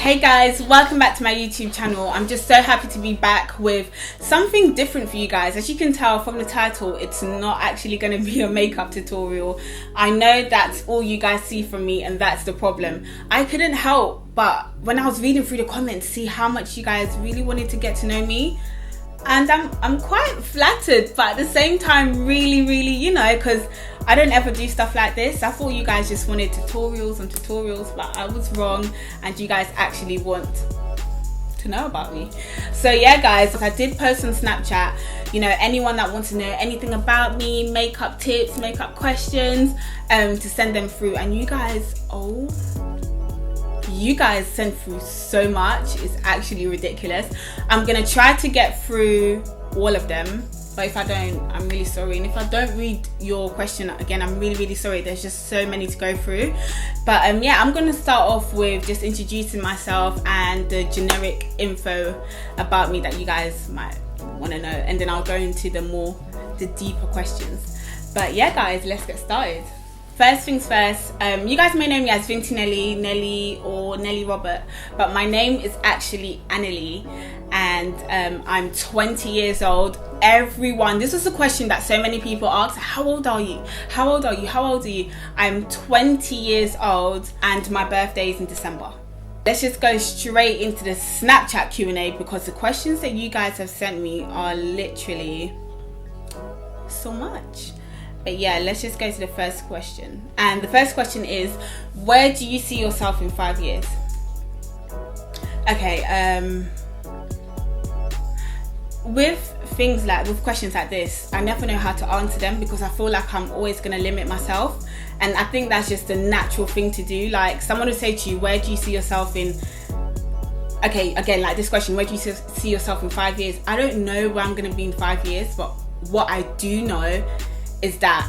Hey guys, welcome back to my YouTube channel. I'm just so happy to be back with something different for you guys. As you can tell from the title, it's not actually going to be a makeup tutorial. I know that's all you guys see from me, and that's the problem. I couldn't help but when I was reading through the comments, see how much you guys really wanted to get to know me. And I'm quite flattered, but at the same time really, you know, because I don't ever do stuff like this. I thought you guys just wanted tutorials and tutorials, but I was wrong, and you guys actually want to know about me. So yeah guys, I did post on Snapchat, you know, anyone that wants to know anything about me, makeup tips, makeup questions, to send them through. And you guys, you guys sent through so much, it's actually ridiculous. I'm gonna try to get through all of them, but if I don't, I'm really sorry. And if I don't read your question again, I'm really sorry. There's just so many to go through. But yeah, I'm gonna start off with just introducing myself and the generic info about me that you guys might want to know, and then I'll go into the deeper questions. But yeah guys, let's get started. First things first, you guys may know me as Vintynellie, Nelly, or Nelly Robert, but my name is actually Anneli, and I'm 20 years old. Everyone, this is a question that so many people ask: how old are you? How old are you? How old are you? I'm 20 years old, and my birthday is in December. Let's just go straight into the Snapchat Q&A, because the questions that you guys have sent me are literally so much. But yeah, let's just go to the first question. And the first question is, where do you see yourself in 5 years? Okay, with questions like this, I never know how to answer them, because I feel like I'm always going to limit myself. And I think that's just a natural thing to do. Like, someone would say to you, where do you see yourself in, okay, again, like this question, where do you see yourself in 5 years? I don't know where I'm going to be in 5 years, but what I do know is that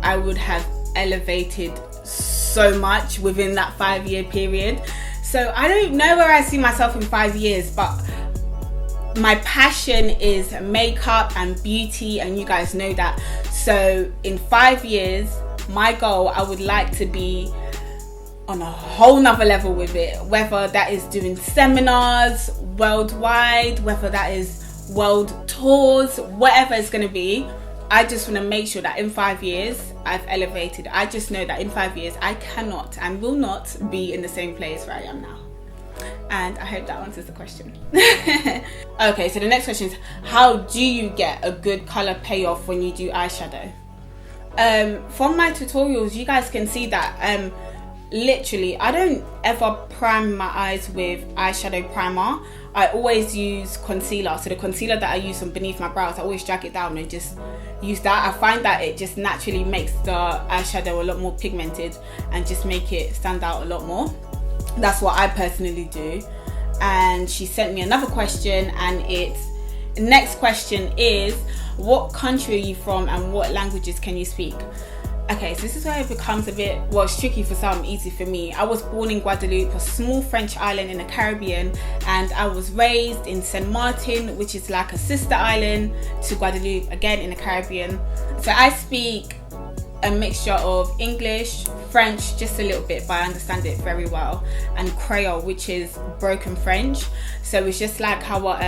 I would have elevated so much within that 5-year period. So I don't know where I see myself in 5 years, but my passion is makeup and beauty, and you guys know that. So in 5 years, my goal, I would like to be on a whole nother level with it, whether that is doing seminars worldwide, whether that is world tours, whatever it's going to be. I just want to make sure that in 5 years I've elevated. I just know that in 5 years I cannot and will not be in the same place where I am now. And I hope that answers the question. Okay, so the next question is, how do you get a good color payoff when you do eyeshadow? From my tutorials, you guys can see that literally I don't ever prime my eyes with eyeshadow primer. I always use concealer. So the concealer that I use from beneath my brows, I always drag it down and just use that. I find that it just naturally makes the eyeshadow a lot more pigmented and just make it stand out a lot more. That's what I personally do. And she sent me another question, and next question is, what country are you from and what languages can you speak? Okay, so this is where it becomes a bit, well, it's tricky for some, easy for me. I was born in Guadeloupe, a small French island in the Caribbean, and I was raised in Saint Martin, which is like a sister island to Guadeloupe, again in the Caribbean. So I speak a mixture of English, French, just a little bit, but I understand it very well, and Creole, which is broken French. So it's just like our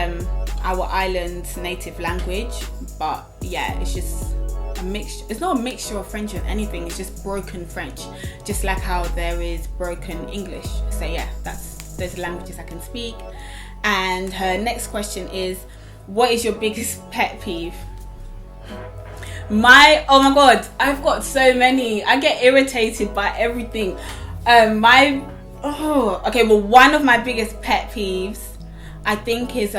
island's native language, but yeah, it's just a mixture. It's not a mixture of French or anything, it's just broken French, just like how there is broken English. So yeah, those languages I can speak. And her next question is, what is your biggest pet peeve? Oh my god, I've got so many. I get irritated by everything. Well, one of my biggest pet peeves, I think, is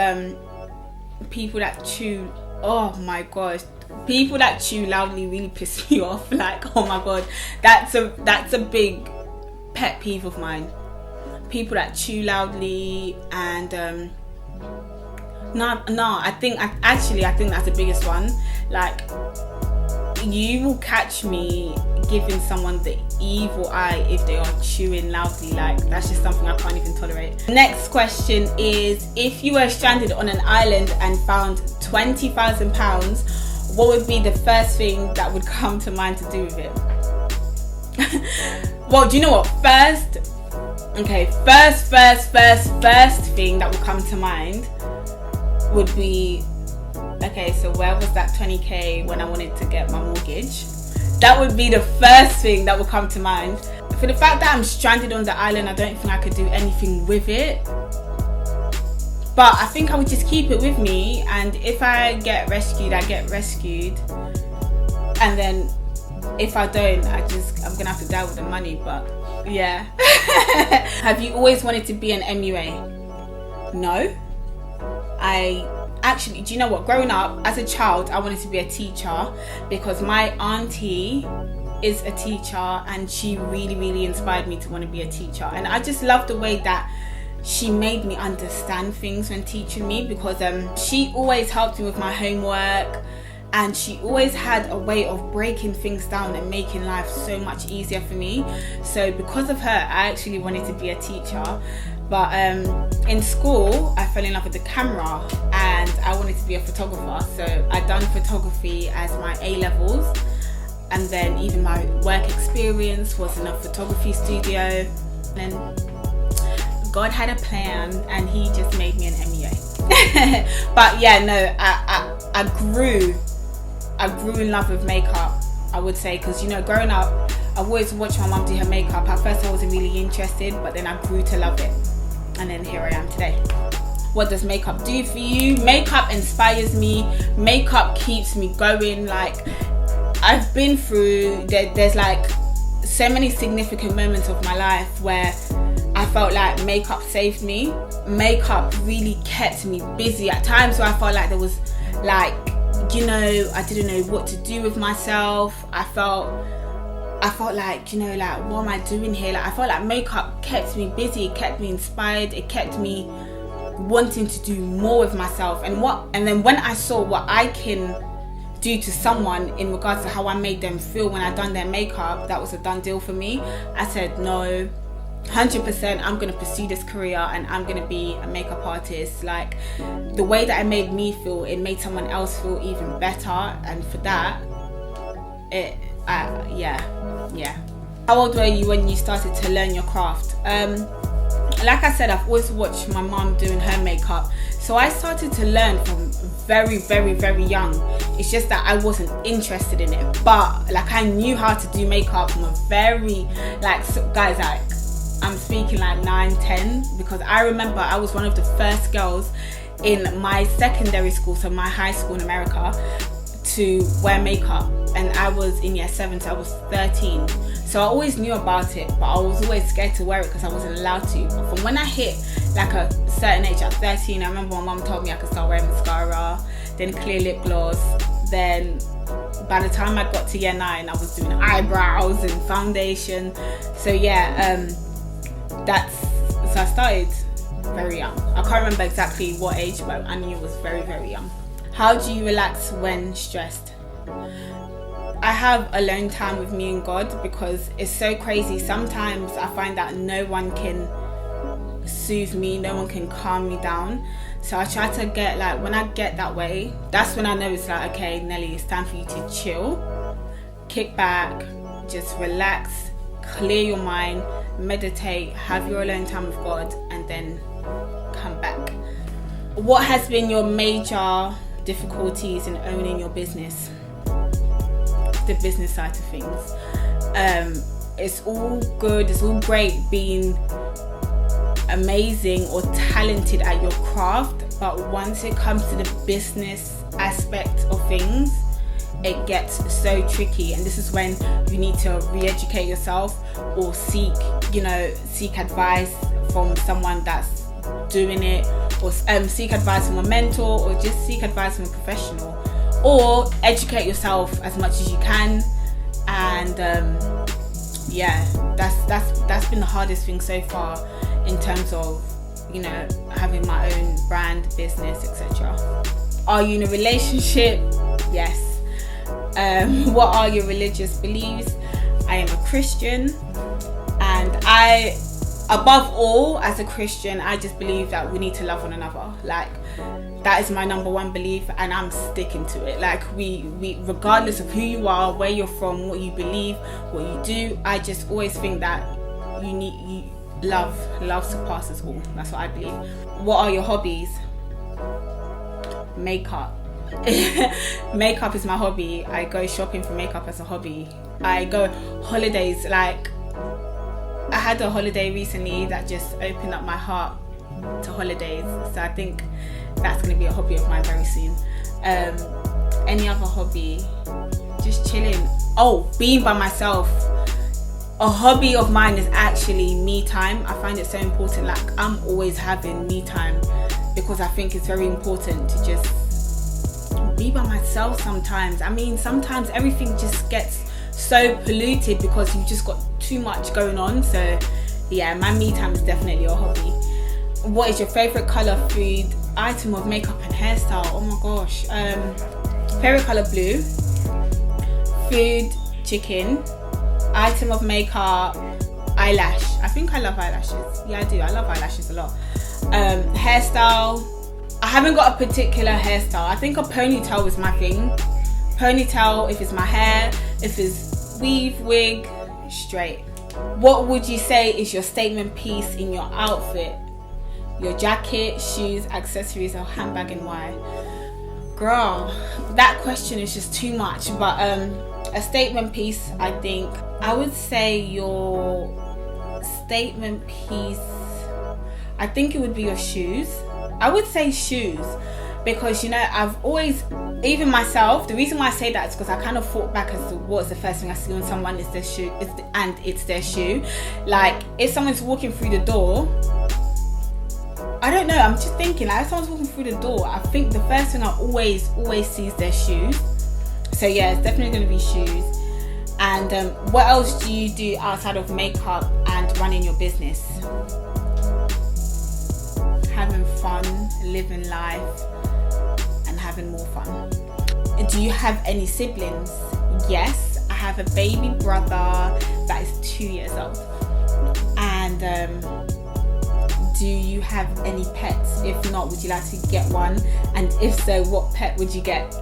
people that chew. Oh my gosh, people that chew loudly really piss me off. Like, oh my god, that's a big pet peeve of mine. People that chew loudly, and I think that's the biggest one. Like, you will catch me giving someone the evil eye if they are chewing loudly. Like, that's just something I can't even tolerate. Next question is, if you were stranded on an island and found £20,000, what would be the first thing that would come to mind to do with it? Well, do you know what? First, Okay, first thing that will come to mind would be, okay, so where was that 20k when I wanted to get my mortgage? That would be the first thing that will come to mind. For the fact that I'm stranded on the island, I don't think I could do anything with it. But I think I would just keep it with me, and if I get rescued, I get rescued. And then if I don't, I'm gonna have to die with the money, but yeah. Have you always wanted to be an MUA? No. I actually, do you know what? Growing up as a child, I wanted to be a teacher because my auntie is a teacher and she really inspired me to want to be a teacher. And I just love the way that she made me understand things when teaching me, because she always helped me with my homework, and she always had a way of breaking things down and making life so much easier for me. So because of her, I actually wanted to be a teacher. But in school, I fell in love with the camera and I wanted to be a photographer. So I done photography as my A-levels, and then even my work experience was in a photography studio. And God had a plan and he just made me an MUA. But yeah, no, I grew in love with makeup, I would say, because, you know, growing up, I always watched my mum do her makeup. At first I wasn't really interested, but then I grew to love it, and then here I am today. What does makeup do for you? Makeup inspires me. Makeup keeps me going. Like, I've been through, there's like so many significant moments of my life where I felt like makeup saved me. Makeup really kept me busy. At times where I felt like there was like, you know, I didn't know what to do with myself. I felt like, you know, like, what am I doing here? Like, I felt like makeup kept me busy, it kept me inspired, it kept me wanting to do more with myself. And then when I saw what I can do to someone in regards to how I made them feel when I done their makeup, that was a done deal for me. I said, no, 100%, I'm going to pursue this career and I'm going to be a makeup artist. Like, the way that I made me feel, it made someone else feel even better, and for that, yeah. How old were you when you started to learn your craft? Like I said, I've always watched my mom doing her makeup, so I started to learn from very young. It's just that I wasn't interested in it, but like, I knew how to do makeup from a very, like, so guys, like, I'm speaking like 9, 10, because I remember I was one of the first girls in my secondary school, so my high school in America, to wear makeup, and I was in year 7, so I was 13. So I always knew about it, but I was always scared to wear it because I wasn't allowed to. But from when I hit like a certain age, at 13, I remember my mum told me I could start wearing mascara, then clear lip gloss. Then by the time I got to year 9, I was doing eyebrows and foundation. So yeah, so I started very young. I can't remember exactly what age, but I knew it was very young. How do you relax when stressed? I have alone time with me and God, because it's so crazy. Sometimes I find that no one can soothe me, no one can calm me down. So I try to get, like, when I get that way, that's when I know it's like, okay, Nelly, it's time for you to chill, kick back, just relax, clear your mind, meditate, have your alone time with God, and then come back. What has been your major difficulties in owning your business? The business side of things. It's all good, it's all great being amazing or talented at your craft, but once it comes to the business aspect of things, it gets so tricky. And this is when you need to re-educate yourself, or seek advice from someone that's doing it, or seek advice from a mentor, or just seek advice from a professional, or educate yourself as much as you can. And that's been the hardest thing so far, in terms of, you know, having my own brand, business, etc. Are you in a relationship? Yes. What are your religious beliefs? I am a Christian, and above all, as a Christian, I just believe that we need to love one another. Like, that is my number one belief, and I'm sticking to it. Like, we regardless of who you are, where you're from, what you believe, what you do, I just always think that love surpasses all. That's what I believe. What are your hobbies? Makeup. Makeup is my hobby. I go shopping for makeup as a hobby. I go holidays. Like, I had a holiday recently that just opened up my heart to holidays, so I think that's going to be a hobby of mine very soon. Any other hobby? Just chilling. Oh, being by myself. A hobby of mine is actually me time. I find it so important. Like, I'm always having me time because I think it's very important to just be by myself sometimes. I mean, sometimes everything just gets so polluted because you've just got too much going on. So yeah, my me time is definitely a hobby. What is your favorite color, food, item of makeup and hairstyle? Oh my gosh. Favorite color, blue. Food, chicken. Item of makeup, eyelash. I think I love eyelashes. Yeah, I do. I love eyelashes a lot. Hairstyle, I haven't got a particular hairstyle. I think a ponytail is my thing. Ponytail, if it's my hair, if it's weave, wig, straight. What would you say is your statement piece in your outfit? Your jacket, shoes, accessories, or handbag, and why? Girl, that question is just too much. But a statement piece, I think I would say your statement piece, I think it would be your shoes. I would say shoes because, you know, I've always, even myself, the reason why I say that is because I kind of thought back as to what's the first thing I see on someone is their shoe, and it's their shoe. Like, if someone's walking through the door, I don't know, I'm just thinking, like, if someone's walking through the door, I think the first thing I always see is their shoes. So yeah, it's definitely going to be shoes. And what else do you do outside of makeup and running your business? Having fun, living life, and having more fun. Do you have any siblings? Yes, I have a baby brother that is 2 years old. And do you have any pets? If not, would you like to get one? And if so, what pet would you get?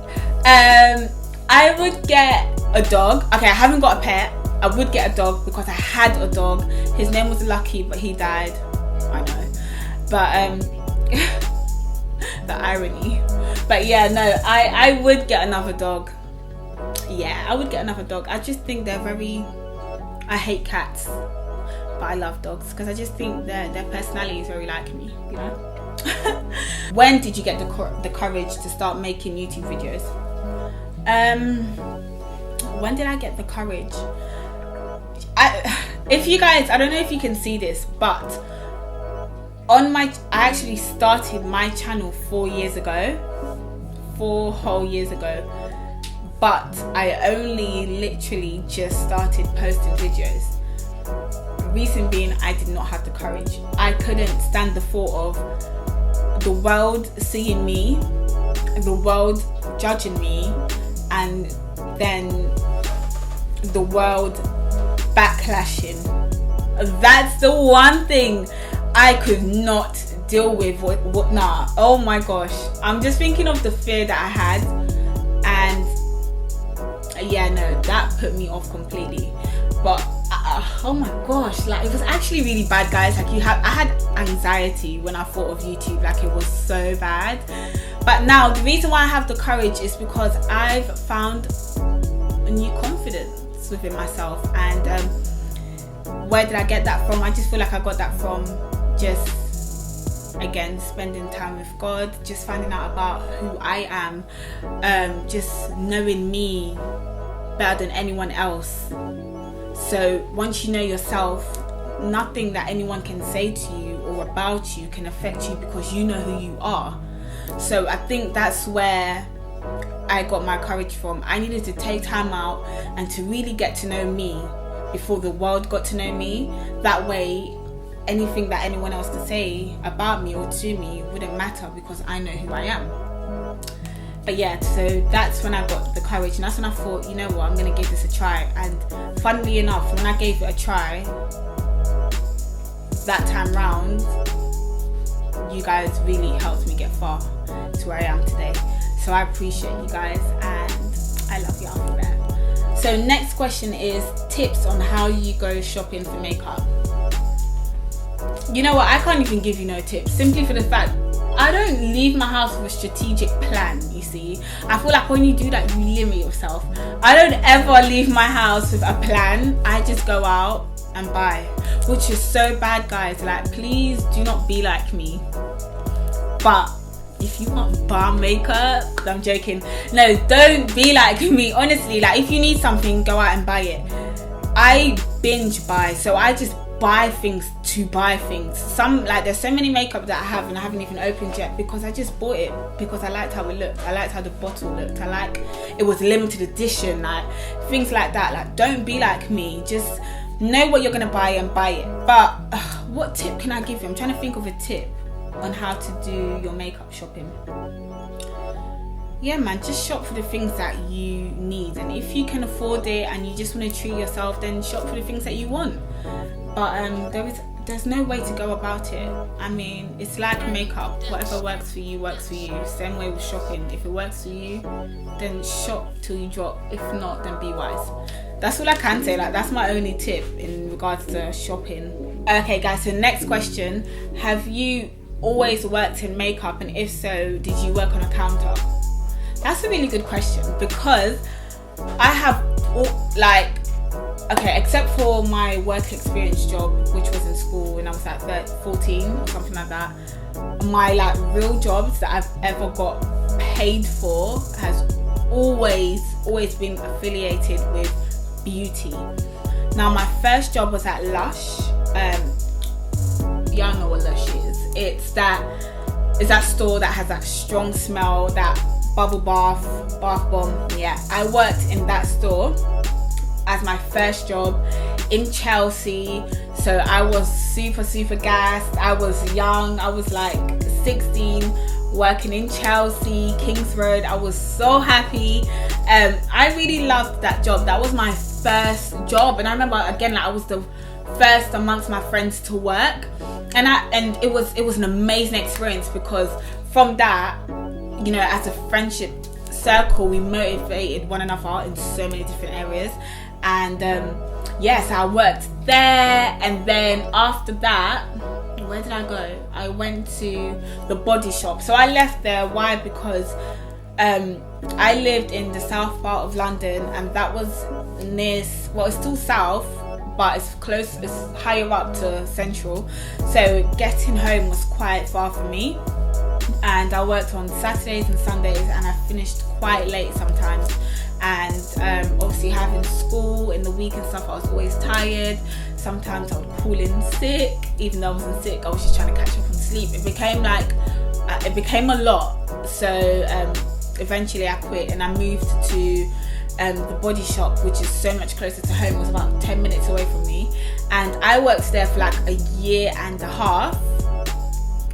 I would get a dog. Okay, I haven't got a pet. I would get a dog because I had a dog. His name was Lucky, but he died. I know. But the irony. But yeah, no, I would get another dog. Yeah, I would get another dog. I just think they're very, I hate cats, but I love dogs because I just think their personality is very like me, you know. When did you get the courage to start making YouTube videos? When did I get the courage? If you guys, I don't know if you can see this, but I actually started my channel 4 years ago, 4 whole years ago, but I only literally just started posting videos. Reason being, I did not have the courage. I couldn't stand the thought of the world seeing me, the world judging me, and then the world backlashing. That's the one thing I could not deal with. Nah, oh my gosh, I'm just thinking of the fear that I had, and yeah, no, that put me off completely. But oh my gosh, like, it was actually really bad, guys. Like, I had anxiety when I thought of YouTube. Like, it was so bad. But now the reason why I have the courage is because I've found a new confidence within myself. And where did I get that from? I just feel like I got that from just, again, spending time with God, just finding out about who I am, just knowing me better than anyone else. So once you know yourself, nothing that anyone can say to you or about you can affect you because you know who you are. So I think that's where I got my courage from. I needed to take time out and to really get to know me before the world got to know me. That way, anything that anyone else could say about me or to me wouldn't matter because I know who I am. But yeah, so that's when I got the courage, and that's when I thought, you know what, I'm going to give this a try. And funnily enough, when I gave it a try, that time round, you guys really helped me get far to where I am today. So I appreciate you guys, and I love y'all for that. So next question is tips on how you go shopping for makeup. you know what, I can't even give you no tips, simply for the fact I don't leave my house with a strategic plan, you see. I feel like when you do that, you limit yourself. I don't ever leave my house with a plan. I just go out and buy, which is so bad, guys. Like, please do not be like me. But if you want bar makeup, I'm joking. No, don't be like me. Honestly, like, if you need something, go out and buy it. I binge buy, so I just buy things to buy things. There's so many makeup that I have and I haven't even opened yet because I just bought it because I liked how it looked. I liked how the bottle looked. It was limited edition, like things like that. Like, don't be like me. Just know what you're gonna buy and buy it. But what tip can I give you? I'm trying to think of a tip on how to do your makeup shopping. Yeah, man, just shop for the things that you need, and if you can afford it and you just want to treat yourself, then shop for the things that you want. But there's no way to go about it. I mean, it's like makeup. Whatever works for you works for you. Same way with shopping. If it works for you, then shop till you drop. If not, then be wise. That's all I can say. Like, that's my only tip in regards to shopping. Okay, guys, so next question. Have you always worked in makeup, and if so, did you work on a counter? That's a really good question, because I have, except for my work experience job, which was in school when I was like 14 or something like that, my like real jobs that I've ever got paid for has always been affiliated with beauty. Now, my first job was at Lush. Y'all know what Lush is. It's that store that has that strong smell, that bubble bath bomb. Yeah, I worked in that store as my first job in Chelsea. So I was super gassed. I was young. I was like 16, working in Chelsea, Kings Road. I was so happy. I really loved that job. That was my first job, and I remember again, like, I was the first amongst my friends to work, and it was an amazing experience, because from that, you know, as a friendship circle, we motivated one another in so many different areas. And so I worked there, and then after that, where did I go? I went to the Body Shop. So I left there. Why? Because I lived in the south part of London, and that was it's still south, but it's higher up to central. So getting home was quite far for me. And I worked on Saturdays and Sundays, and I finished quite late sometimes. And obviously having school in the week and stuff, I was always tired. Sometimes I would call in sick. Even though I wasn't sick, I was just trying to catch up on sleep. It became a lot. So eventually I quit, and I moved to the Body Shop, which is so much closer to home. It was about 10 minutes away from me. And I worked there for like a year and a half.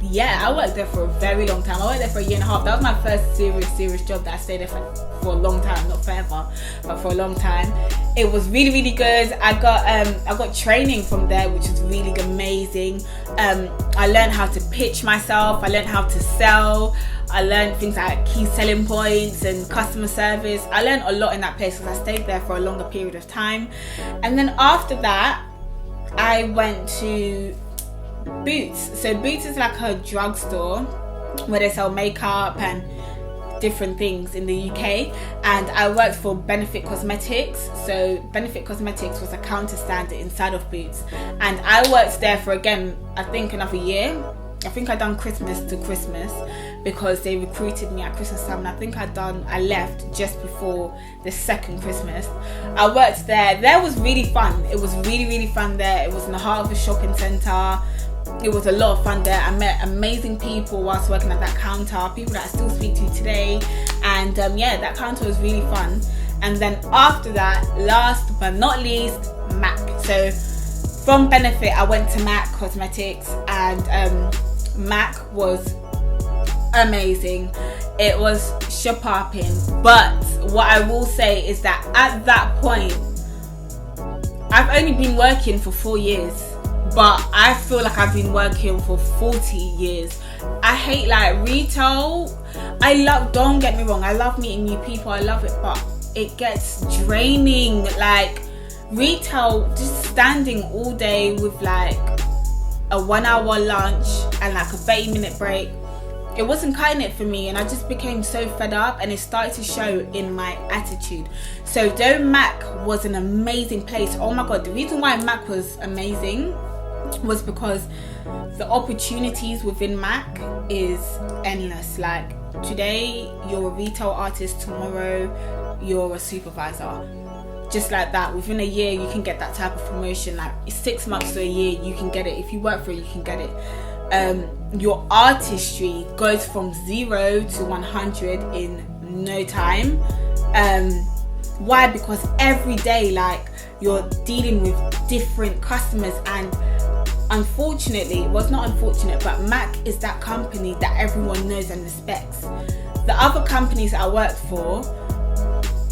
Yeah, I worked there for a very long time. I worked there for a year and a half. That was my first serious job that I stayed there for a long time, not forever, but for a long time. It was really good. I got training from there, which was really amazing. I learned how to pitch myself. I learned how to sell. I learned things like key selling points and customer service. I learned a lot in that place because I stayed there for a longer period of time. And then after that, I went to Boots. So Boots is like a drugstore where they sell makeup and different things in the UK, and I worked for Benefit Cosmetics. So Benefit Cosmetics was a counter stand inside of Boots, and I worked there for, again, I think another year. I think I done Christmas to Christmas because they recruited me at Christmas time, and I think I left just before the second Christmas. I worked there. That was really fun. It was really fun there. It was in the heart of a shopping centre. It was a lot of fun there. I met amazing people whilst working at that counter, people that I still speak to today. And that counter was really fun. And then after that, last but not least, MAC. So from Benefit, I went to MAC Cosmetics, and MAC was amazing. It was sharp-popping. But what I will say is that at that point, I've only been working for 4 years. But I feel like I've been working for 40 years. I hate like retail. Don't get me wrong, I love meeting new people, I love it, but it gets draining. Like retail, just standing all day with like a 1 hour lunch and like a 30-minute break, it wasn't cutting it for me, and I just became so fed up, and it started to show in my attitude. So though Mac was an amazing place, oh my god, the reason why Mac was amazing was because the opportunities within Mac is endless. Like today you're a retail artist, tomorrow you're a supervisor, just like that. Within a year you can get that type of promotion. Like 6 months to a year you can get it. If you work for it, you can get it. Your artistry goes from 0 to 100 in no time. Why? Because every day, like, you're dealing with different customers, and unfortunately, well, it's not unfortunate, but Mac is that company that everyone knows and respects. The other companies that I worked for,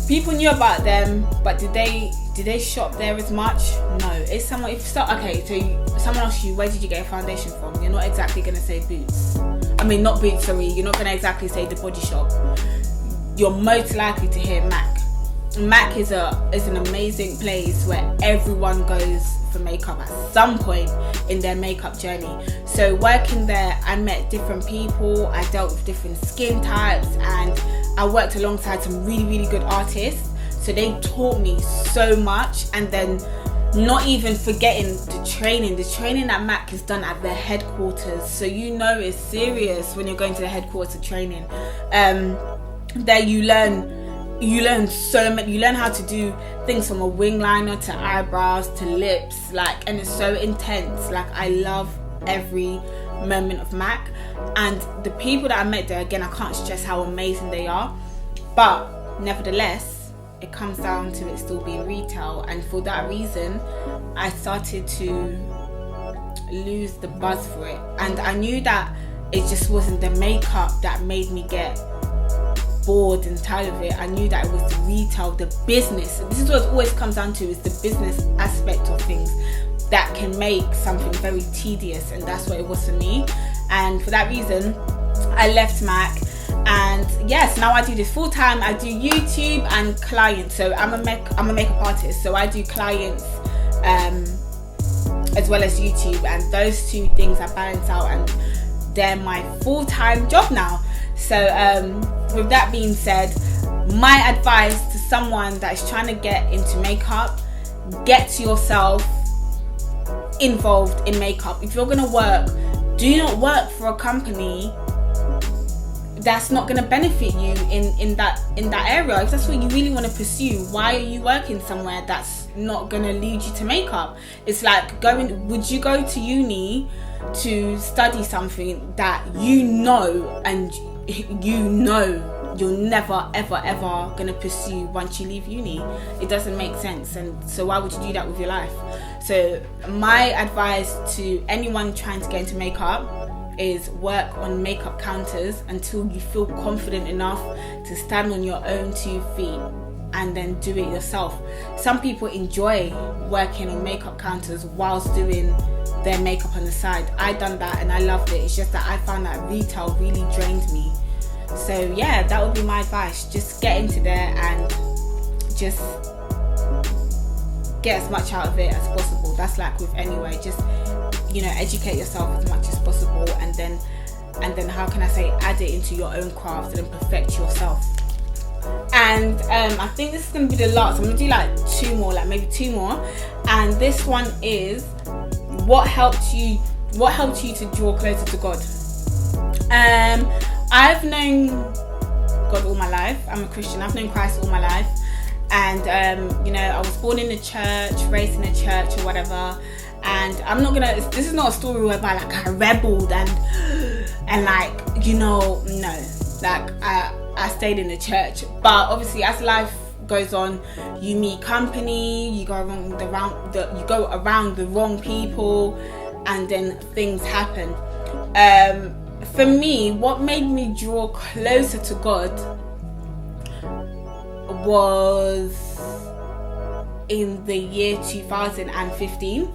people knew about them, but did they shop there as much? No. It's someone, if you start, okay, so someone asks you, where did you get a foundation from? You're not exactly going to say Boots. I mean, not Boots, sorry. You're not going to exactly say The Body Shop. You're most likely to hear Mac. Mac is an amazing place where everyone goes for makeup at some point in their makeup journey. So working there, I met different people, I dealt with different skin types, and I worked alongside some really, really good artists. So they taught me so much. And then not even forgetting the training that Mac is done at their headquarters. So you know it's serious when you're going to the headquarters training. There you learn so much. You learn how to do things from a wing liner to eyebrows to lips, like, and it's so intense. Like, I love every moment of Mac, and the people that I met there, again, I can't stress how amazing they are. But nevertheless, it comes down to it still being retail, and for that reason I started to lose the buzz for it. And I knew that it just wasn't the makeup that made me get bored and tired of it. I knew that it was the retail, the business. This is what it always comes down to, is the business aspect of things that can make something very tedious, and that's what it was for me. And for that reason I left Mac, and yes, now I do this full time. I do YouTube and clients. So I'm a makeup artist, so I do clients as well as YouTube, and those two things I balance out, and they're my full-time job now. So with that being said, my advice to someone that is trying to get into makeup: get yourself involved in makeup. If you're going to work, do not work for a company that's not going to benefit you in that area. If that's what you really want to pursue, why are you working somewhere that's not going to lead you to makeup? It's like would you go to uni to study something that you know you're never ever gonna pursue once you leave uni? It doesn't make sense. And so why would you do that with your life? So my advice to anyone trying to get into makeup is work on makeup counters until you feel confident enough to stand on your own 2 feet, and then do it yourself. Some people enjoy working on makeup counters whilst doing their makeup on the side. I done that and I loved it. It's just that I found that retail really drained me. So yeah, that would be my advice. Just get into there and just get as much out of it as possible. That's like with anyway, just, you know, educate yourself as much as possible, and then how can I say, add it into your own craft and then perfect yourself. And I think this is going to be the last. I'm going to do like maybe two more. And this one is, what helped you to draw closer to God? I've known God all my life. I'm a Christian. I've known Christ all my life. And you know, I was born in the church, raised in the church or whatever. And this is not a story whereby like I rebelled and like, you know, no. Like I stayed in the church. But obviously as life goes on, you meet company, you go around the wrong people, and then things happen. For me, what made me draw closer to God was in the year 2015,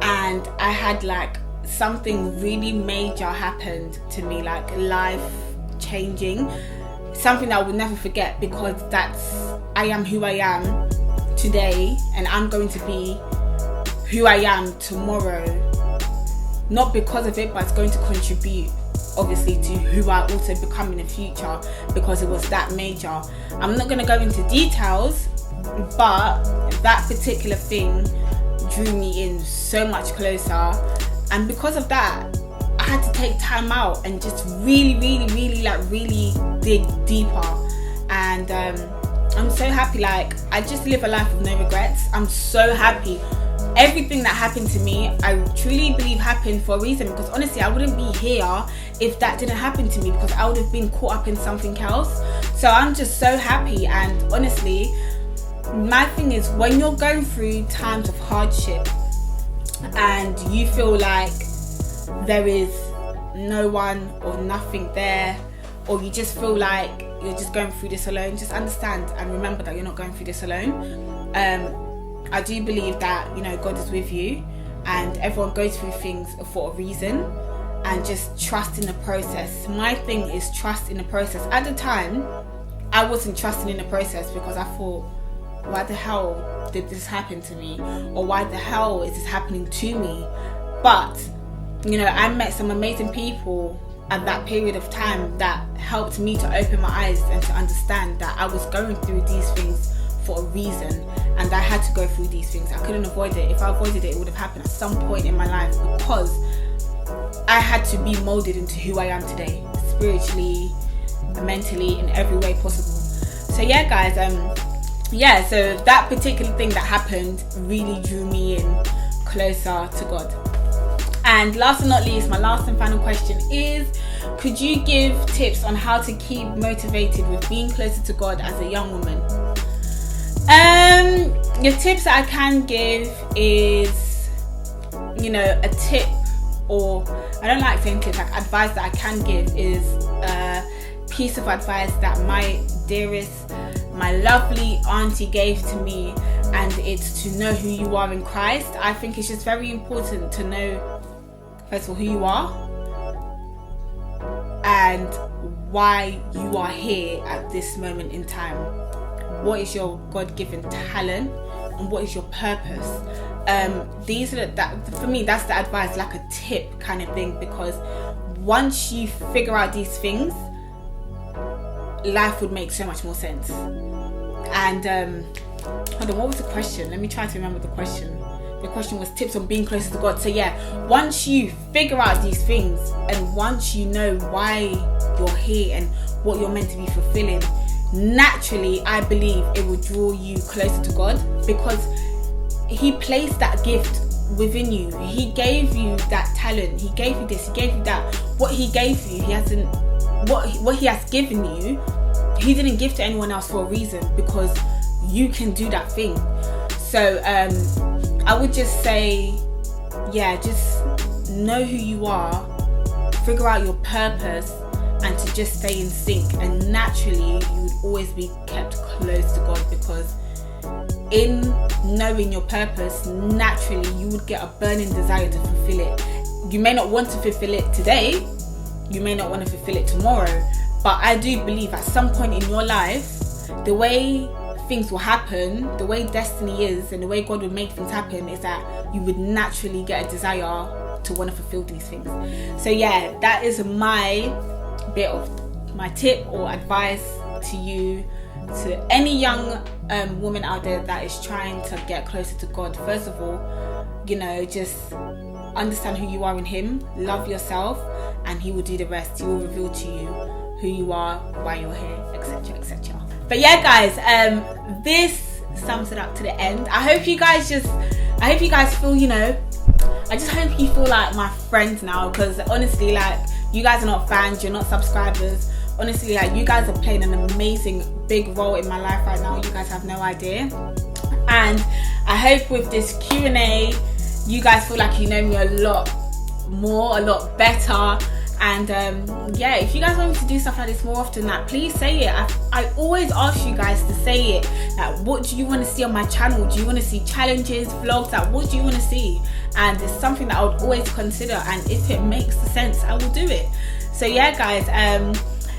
and I had like something really major happened to me, like life changing, something that I would never forget, because I am who I am today, and I'm going to be who I am tomorrow not because of it, but it's going to contribute obviously to who I also become in the future, because it was that major. I'm not going to go into details, but that particular thing drew me in so much closer, and because of that I had to take time out and just really dig deeper. And I'm so happy, like I just live a life with no regrets. I'm so happy. Everything that happened to me, I truly believe happened for a reason, because honestly I wouldn't be here if that didn't happen to me, because I would have been caught up in something else. So I'm just so happy. And honestly, my thing is, when you're going through times of hardship and you feel like there is no one or nothing there, or you just feel like you're just going through this alone, just understand and remember that you're not going through this alone. I do believe that, you know, God is with you, and everyone goes through things for a reason, and just trust in the process. My thing is trust in the process. At the time, I wasn't trusting in the process, because I thought, why the hell did this happen to me? Or why the hell is this happening to me? But, you know, I met some amazing people at that period of time that helped me to open my eyes and to understand that I was going through these things for a reason, and I had to go through these things. I couldn't avoid it. If I avoided it, it would have happened at some point in my life, because I had to be molded into who I am today, spiritually, mentally, in every way possible. So yeah guys, so that particular thing that happened really drew me in closer to God. And last but not least, my last and final question is, could you give tips on how to keep motivated with being closer to God as a young woman? Your tips that I can give is, you know, a tip, or I don't like saying tips, like advice that I can give is a piece of advice that my dearest, my lovely auntie gave to me, and it's to know who you are in Christ. I think it's just very important to know, first of all, who you are and why you are here at this moment in time. What is your God-given talent, and what is your purpose? These are for me, that's the advice, like a tip kind of thing, because once you figure out these things, life would make so much more sense. And hold on, what was the question? Let me try to remember the question. The question was tips on being closer to God. So yeah, once you figure out these things, and once you know why you're here and what you're meant to be fulfilling, naturally I believe it will draw you closer to God, because He placed that gift within you. He gave you that talent. He gave you this, He gave you that. What He gave you, He hasn't, what He has given you, He didn't give to anyone else for a reason, because you can do that thing. So I would just say, yeah, just know who you are, figure out your purpose, and to just stay in sync, and naturally you would always be kept close to God, because in knowing your purpose, naturally you would get a burning desire to fulfill it. You may not want to fulfill it today, you may not want to fulfill it tomorrow, but I do believe at some point in your life, the way things will happen, the way destiny is, and the way God would make things happen, is that you would naturally get a desire to want to fulfill these things. So yeah, that is my bit of my tip or advice to you, to any young woman out there that is trying to get closer to God. First of all, you know, just understand who you are in Him, love yourself, and He will do the rest. He will reveal to you who you are, why you're here, etc, etc. But yeah guys, this sums it up to the end. I hope you guys feel, you know, I just hope you feel like my friends now, because honestly, like, you guys are not fans, you're not subscribers. Honestly, like, you guys are playing an amazing big role in my life right now. You guys have no idea. And I hope with this Q&A, you guys feel like you know me a lot more, a lot better. And yeah, if you guys want me to do stuff like this more often, like, please say it. I always ask you guys to say it. Like, what do you want to see on my channel? Do you want to see challenges, vlogs? Like, what do you want to see? And it's something that I would always consider, and if it makes sense, I will do it. So yeah guys,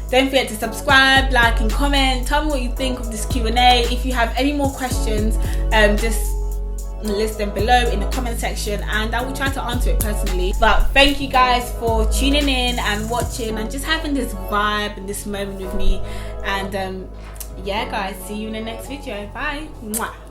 don't forget to subscribe, like and comment. Tell me what you think of this Q&A. If you have any more questions, just list them below in the comment section and I will try to answer it personally. But thank you guys for tuning in and watching and just having this vibe and this moment with me. And yeah guys, see you in the next video. Bye. Mwah.